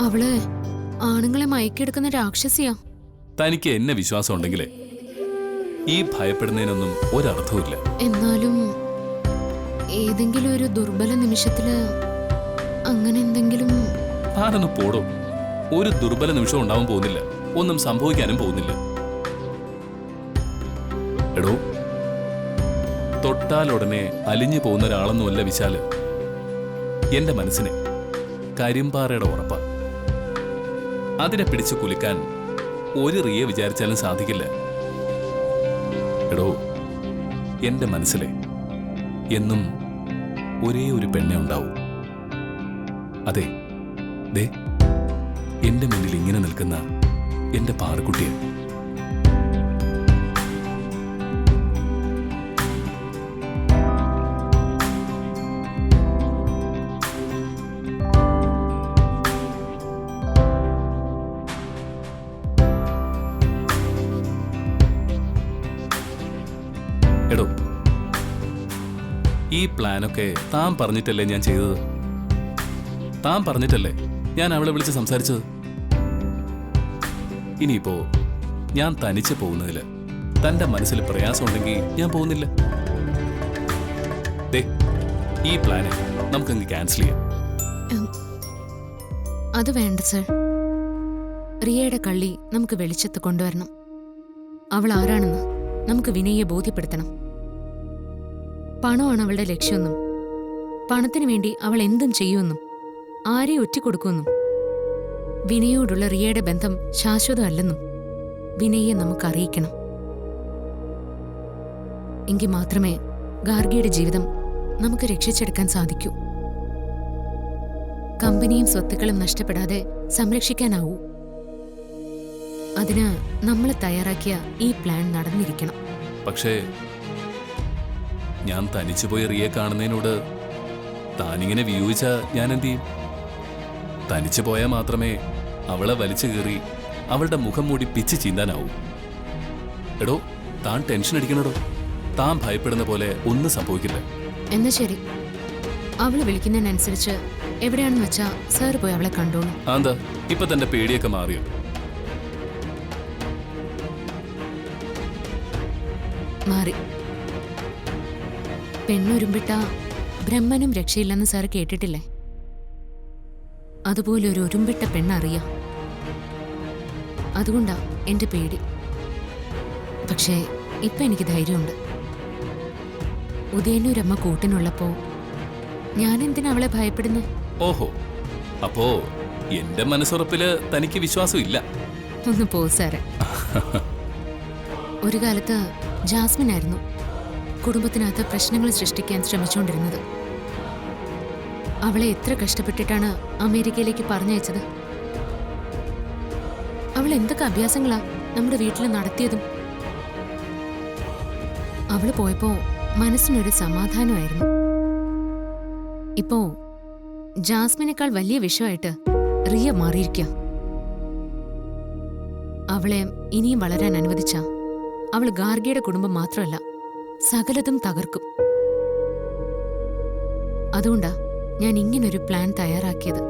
അവള് ആണുങ്ങളെ മയക്കെടുക്കുന്ന രാക്ഷസിയാ. തനിക്ക് എന്നെ വിശ്വാസം ഉണ്ടെങ്കിലേ ഈ ഭയപ്പെടുന്നതിനൊന്നും ഒരർത്ഥവുമില്ല. എന്നാലും ഏതെങ്കിലും ഒരു ദുർബല നിമിഷത്തില് അങ്ങനെ എന്തെങ്കിലും. താനൊന്ന് പോടോ. ഒരു ദുർബല നിമിഷം ഉണ്ടാവാൻ പോകുന്നില്ല, ഒന്നും സംഭവിക്കാനും പോകുന്നില്ല. എടോ, തൊട്ടാലുടനെ അലിഞ്ഞു പോകുന്ന ഒരാളൊന്നുമല്ല വിശാല്. എന്റെ മനസ്സിനെ കരിമ്പാറയുടെ ഉറപ്പാ. അതിനെ പിടിച്ചു കുലുക്കാൻ ഒരു റിയെ വിചാരിച്ചാലും സാധിക്കില്ല. എടോ, എന്റെ മനസ്സിലെ എന്നും ഒരേ ഒരു പെണ്ണെ ഉണ്ടാവും. അതെ, ദേ എന്റെ മുന്നിൽ ഇങ്ങനെ നിൽക്കുന്ന എന്റെ പാറക്കുട്ടിയെ. എടോ, ഈ പ്ലാനൊക്കെ താൻ പറഞ്ഞിട്ടല്ലേ ഞാൻ ചെയ്തത്? താൻ പറഞ്ഞിട്ടല്ലേ ഞാൻ അവളെ വിളിച്ച് സംസാരിച്ചത്? ഇനിയിപ്പോ ഞാൻ തനിച്ച് പോകുന്നതില് തന്റെ മനസ്സിൽ പ്രയാസമുണ്ടെങ്കിൽ ഞാൻ പോകുന്നില്ല. ദേ, ഈ പ്ലാന് നമുക്കങ്ങ് ക്യാൻസൽ ചെയ്യാം. അത് വേണ്ട സർ. റിയയുടെ കള്ളി നമുക്ക് വെളിച്ചത്ത് കൊണ്ടുവരണം. അവൾ ആരാണെന്ന് നമുക്ക് വിനയെ ബോധ്യപ്പെടുത്തണം. പണമാണ് അവളുടെ ലക്ഷ്യമെന്നും പണത്തിനു വേണ്ടി അവൾ എന്തും ചെയ്യുമെന്നും ആരെയും ഒറ്റിക്കൊടുക്കുമെന്നും വിനയോടുള്ള റിയയുടെ ബന്ധം ശാശ്വതമല്ലെന്നും വിനയെ നമുക്ക് അറിയിക്കണം. എങ്കിൽ മാത്രമേ ഗാർഗിയുടെ ജീവിതം നമുക്ക് രക്ഷിച്ചെടുക്കാൻ സാധിക്കൂ. കമ്പനിയും സ്വത്തുക്കളും നഷ്ടപ്പെടാതെ സംരക്ഷിക്കാനാവൂ. അതിന് നമ്മൾ തയ്യാറാക്കിയ ഈ പ്ലാൻ നടന്നിരിക്കണം. പക്ഷേ ഞാൻ തനിച്ചു പോയി റിയെ കാണുന്നതിനോട് താനിങ്ങനെ വിയോജിച്ച ഞാൻ എന്ത് ചെയ്യും? തനിച്ചു പോയാൽ മാത്രമേ അവളെ വലിച്ചു കയറി അവളുടെ മുഖം മൂടി പിച്ച് ചീന്താനാവൂ. എടോ, താൻ ടെൻഷൻ അടിക്കണടോ. താൻ ഭയപ്പെടുന്ന പോലെ ഒന്നും സംഭവിക്കില്ല. എന്നാ ശരി, അവള് വിളിക്കുന്നതിനനുസരിച്ച് എവിടെയാണെന്ന് വെച്ചാ സാർ പോയി അവളെ കണ്ടോളൂ. എന്താ ഇപ്പൊ തന്റെ പേടിയൊക്കെ മാറിയോ? മാറി. പെണ്ണുരുമ്പിട്ട ബ്രഹ്മനും രക്ഷയില്ലെന്ന് സാർ കേട്ടിട്ടില്ലേ? അതുപോലെ ഒരു ഉരുമ്പിട്ട പെണ്ണറിയാം. അതുകൊണ്ടാ എന്റെ പേടി. പക്ഷേ ഇപ്പൊ എനിക്ക് ധൈര്യമുണ്ട്. ഉദയനൂരമ്മ കൂട്ടിനുള്ളപ്പോ ഞാൻ എന്തിനാ അവളെ ഭയപ്പെടുന്നേ? ഓഹോ, അപ്പോ എന്റെ മനസ്സുറപ്പില് തനിക്ക് വിശ്വാസം ഇല്ല? ഒന്ന് പോ സാറേ. ഒരു കാലത്ത് ജാസ്മിൻ ആയിരുന്നു കുടുംബത്തിനകത്ത് പ്രശ്നങ്ങൾ സൃഷ്ടിക്കാൻ ശ്രമിച്ചുകൊണ്ടിരുന്നത്. അവളെ എത്ര കഷ്ടപ്പെട്ടിട്ടാണ് അമേരിക്കയിലേക്ക് പറഞ്ഞയച്ചത്. അവൾ എന്തൊക്കെ അഭ്യാസങ്ങളാ നമ്മുടെ വീട്ടിൽ നടത്തിയതും. അവള് പോയപ്പോ മനസ്സിനൊരു സമാധാനമായിരുന്നു. ഇപ്പോ ജാസ്മിനേക്കാൾ വലിയ വിഷയമായിട്ട് റിയ മാറിയിരിക്കുക. അവളെ ഇനിയും വളരാൻ അനുവദിച്ച അവൾ ഗാർഗിയുടെ കുടുംബം മാത്രമല്ല സകലതും തകർക്കും. അതുകൊണ്ടാ ഞാൻ ഇങ്ങനൊരു പ്ലാൻ തയ്യാറാക്കിയത്.